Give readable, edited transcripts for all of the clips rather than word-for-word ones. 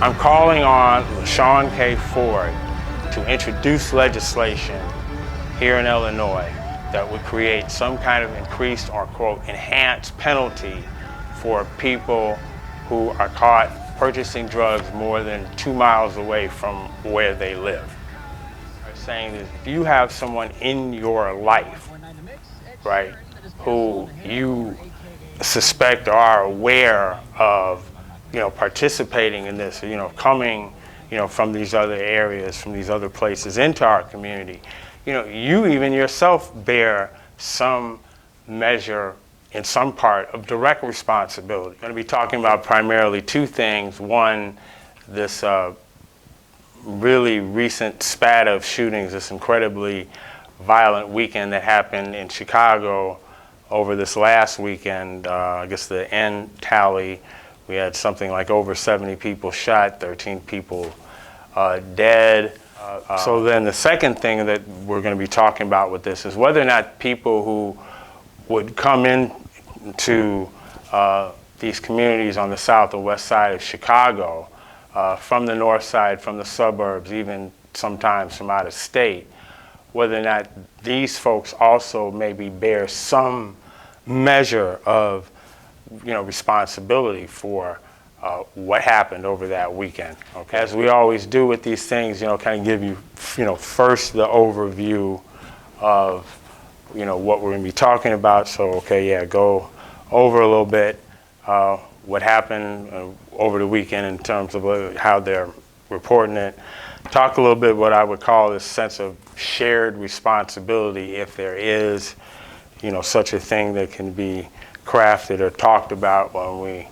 I'm calling on Sean K. Ford to introduce legislation here in Illinois that would create some kind of increased or, quote, enhanced penalty for people who are caught purchasing drugs more than 2 miles away from where they live. I'm saying that if you have someone in your life, right, who you suspect or are aware of, participating in this, coming, from these other areas, from these other places into our community, you even yourself bear some measure in some part of direct responsibility. I'm going to be talking about primarily two things. One, this really recent spat of shootings, this incredibly violent weekend that happened in Chicago over this last weekend. I guess the end tally, we had something like over 70 people shot, 13 people dead. So then the second thing that we're going to be talking about with this is whether or not people who would come into these communities on the south or west side of Chicago, from the north side, from the suburbs, even sometimes from out of state, whether or not these folks also maybe bear some measure of responsibility for what happened over that weekend. Okay, as we always do with these things, kind of give you, first the overview of, what we're going to be talking about. So, go over a little bit what happened over the weekend in terms of how they're reporting it. Talk a little bit what I would call this sense of shared responsibility, if there is, such a thing that can be crafted or talked about when we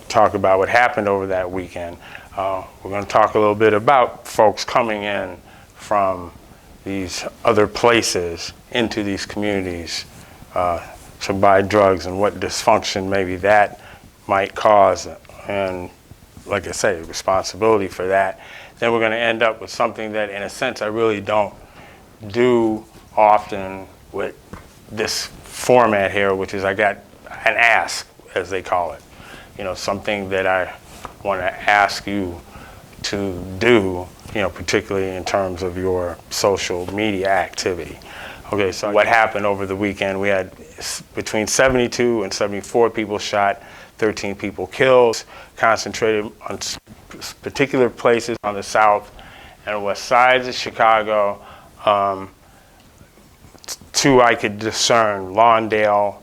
talk about what happened over that weekend. We're going to talk a little bit about folks coming in from these other places into these communities to buy drugs and what dysfunction maybe that might cause, and like I say, responsibility for that. Then we're going to end up with something that, in a sense, I really don't do often with this format here, which is I got an ask, as they call it. Something that I want to ask you to do, particularly in terms of your social media activity. Okay, so what happened over the weekend? We had between 72 and 74 people shot, 13 people killed, concentrated on particular places on the south and west sides of Chicago. Two I could discern, Lawndale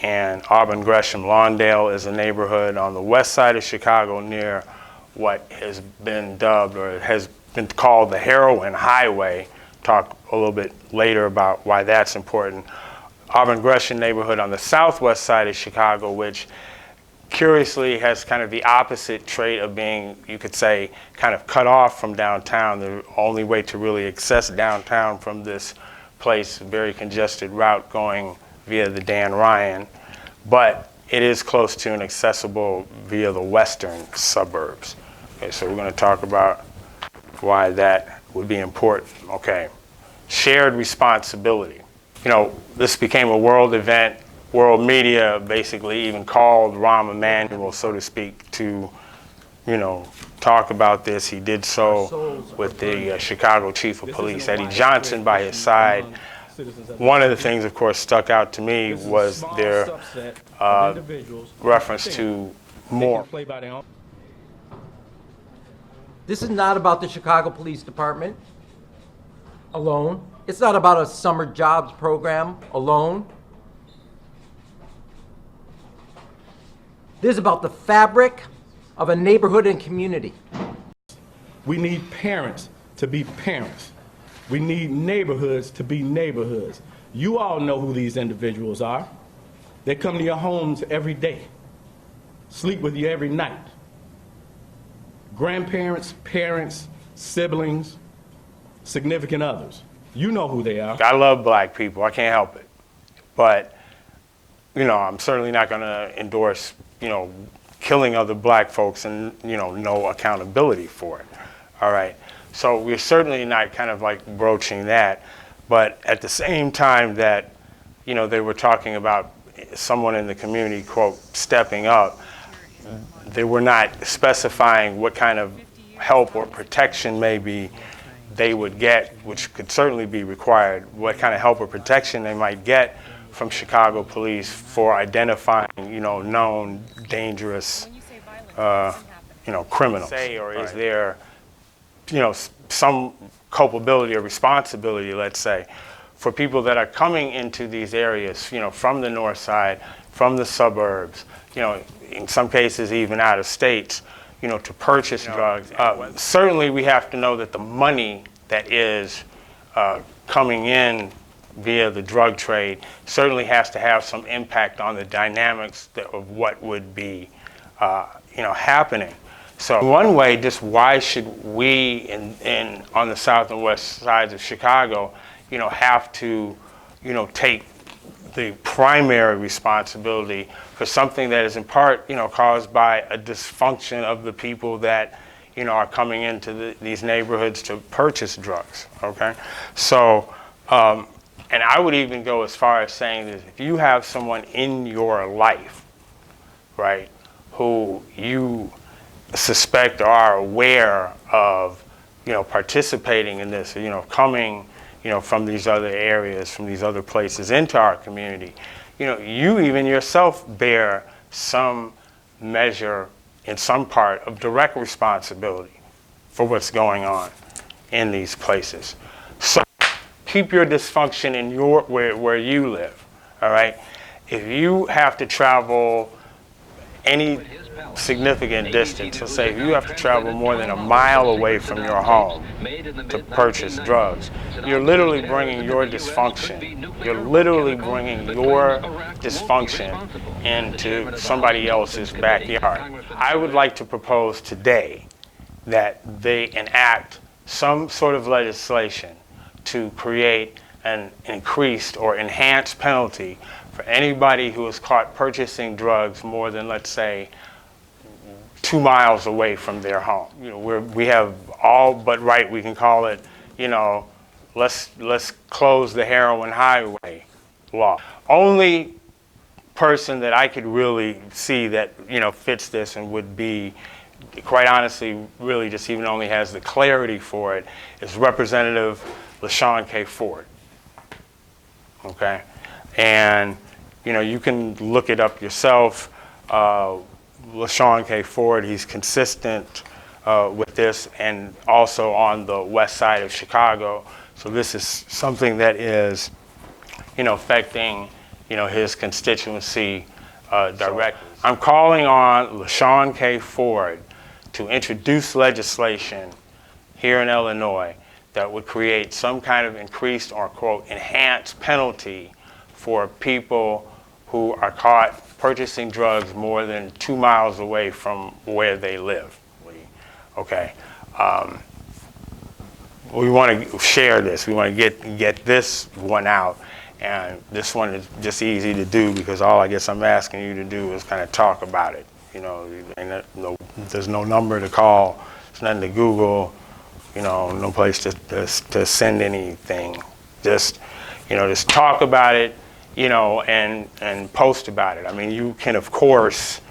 and Auburn-Gresham. Lawndale is a neighborhood on the west side of Chicago near what has been dubbed or has been called the Heroin Highway. Talk a little bit later about why that's important. Auburn-Gresham neighborhood on the southwest side of Chicago, which curiously has kind of the opposite trait of being, you could say, kind of cut off from downtown. The only way to really access downtown from this place, a very congested route going via the Dan Ryan, but it is close to and accessible via the western suburbs. Okay, so we're going to talk about why that would be important. Okay, shared responsibility. This became a world event. World media basically even called Rahm Emmanuel, so to speak, to, talk about this. He did so with the Chicago Chief of Police, Eddie Johnson, by his side. One of the things, of course, stuck out to me was their reference to more. This is not about the Chicago Police Department alone. It's not about a summer jobs program alone. This is about the fabric of a neighborhood and community. We need parents to be parents. We need neighborhoods to be neighborhoods. You all know who these individuals are. They come to your homes every day, sleep with you every night. Grandparents, parents, siblings, significant others. You know who they are. I love black people, I can't help it. But, I'm certainly not going to endorse, killing other black folks and, no accountability for it. All right. So we're certainly not kind of like broaching that. But at the same time that, they were talking about someone in the community, quote, stepping up, they were not specifying what kind of help or protection maybe they would get, which could certainly be required, what kind of help or protection they might get from Chicago police for identifying, known dangerous, criminals. Or is there, some culpability or responsibility, let's say, for people that are coming into these areas, from the north side, from the suburbs, in some cases even out of states, to purchase drugs. Certainly we have to know that the money that is coming in via the drug trade certainly has to have some impact on the dynamics of what would be happening. So one way, just why should we on the south and west sides of Chicago, have to, take the primary responsibility for something that is in part, caused by a dysfunction of the people that, are coming into these neighborhoods to purchase drugs, okay? So, and I would even go as far as saying that if you have someone in your life, right, who you suspect or are aware of, participating in this, coming, from these other areas, from these other places into our community, you even yourself bear some measure in some part of direct responsibility for what's going on in these places. So keep your dysfunction in where you live, all right? If you have to travel any significant distance, let's say if you have to travel more than a mile away from your home to purchase drugs, you're literally bringing your dysfunction. You're literally bringing your dysfunction into somebody else's backyard. I would like to propose today that they enact some sort of legislation to create an increased or enhanced penalty for anybody who is caught purchasing drugs more than, let's say, 2 miles away from their home. We have all but right, we can call it, let's close the heroin highway law. Only person that I could really see that, fits this and would be, quite honestly, really just even only has the clarity for it is Representative LaShawn K. Ford. Okay? And, you can look it up yourself. LaShawn K. Ford, he's consistent with this and also on the west side of Chicago. So this is something that is, affecting, his constituency directly. I'm calling on LaShawn K. Ford to introduce legislation here in Illinois that would create some kind of increased or, quote, enhanced penalty for people who are caught purchasing drugs more than 2 miles away from where they live. Okay. We want to share this. We want to get this one out. And this one is just easy to do because all I guess I'm asking you to do is kind of talk about it. And there's no number to call. There's nothing to Google. No place to send anything. Just talk about it. And post about it. I mean, you can, of course,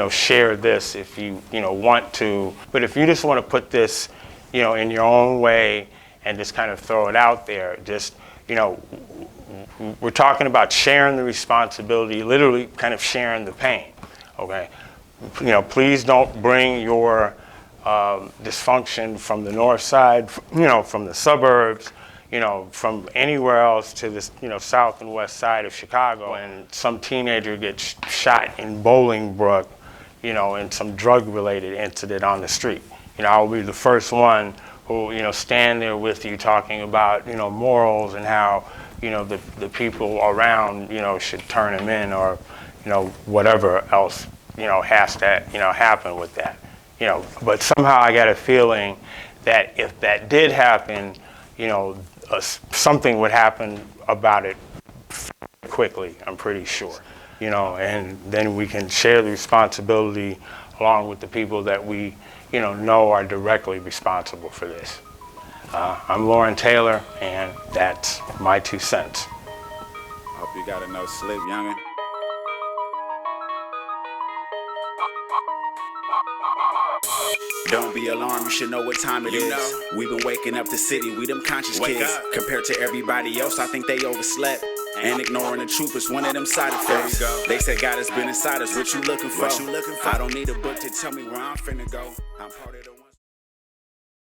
share this if you, want to. But if you just want to put this, in your own way and just kind of throw it out there, just, we're talking about sharing the responsibility, literally kind of sharing the pain, okay? Please don't bring your dysfunction from the north side, from the suburbs, from anywhere else to this, south and west side of Chicago, and some teenager gets shot in Bolingbrook, in some drug-related incident on the street. I'll be the first one who, stand there with you talking about, morals and how, the people around, should turn them in or, whatever else, has to, happen with that. But somehow I got a feeling that if that did happen, something would happen about it quickly, I'm pretty sure, and then we can share the responsibility along with the people that we, know are directly responsible for this. I'm Lauren Taylor, and that's my 2 cents. Hope you got enough sleep, youngin'. Don't be alarmed, you should know what time it is. We've been waking up the city, we them conscious kids. Compared to everybody else, I think they overslept. And ignoring the truth is one of them side effects. They said God has been inside us, what you looking for? I don't need a book to tell me where I'm finna go. I'm part of the